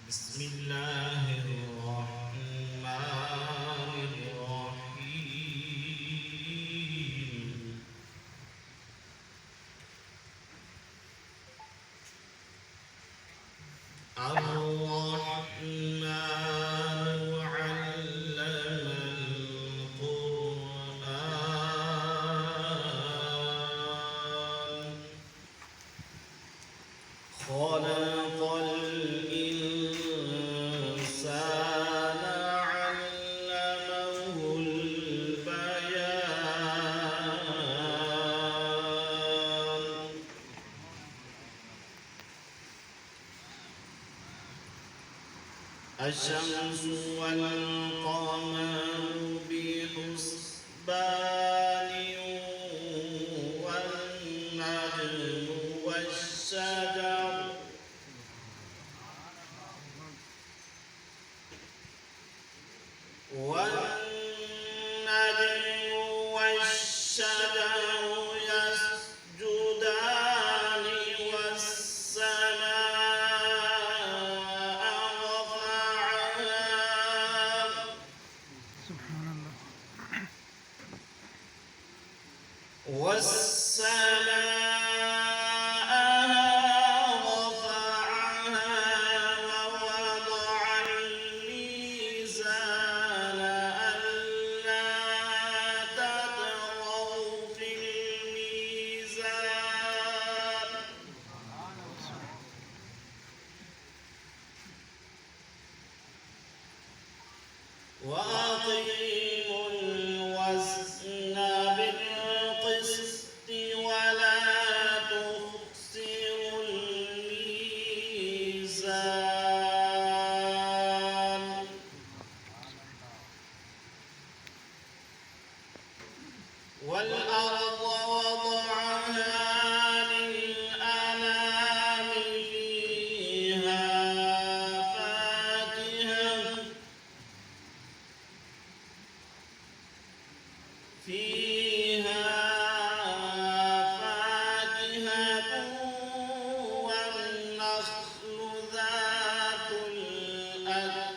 بسم الله الرحمن الرحيم الرحمن علم القرآن خلق الإنسان علمه البيان الشمس والقمر بحسبان والنجم والشجر يسجدان والسماء رفعها سبحان الله. ووضع الميزان ألا تطغوا في الميزان وأقيموا الوزن بالقسط ولا تخسروا الميزان والأرض وضعها للأنام فيها فاكهة والنخل ذات الأكمام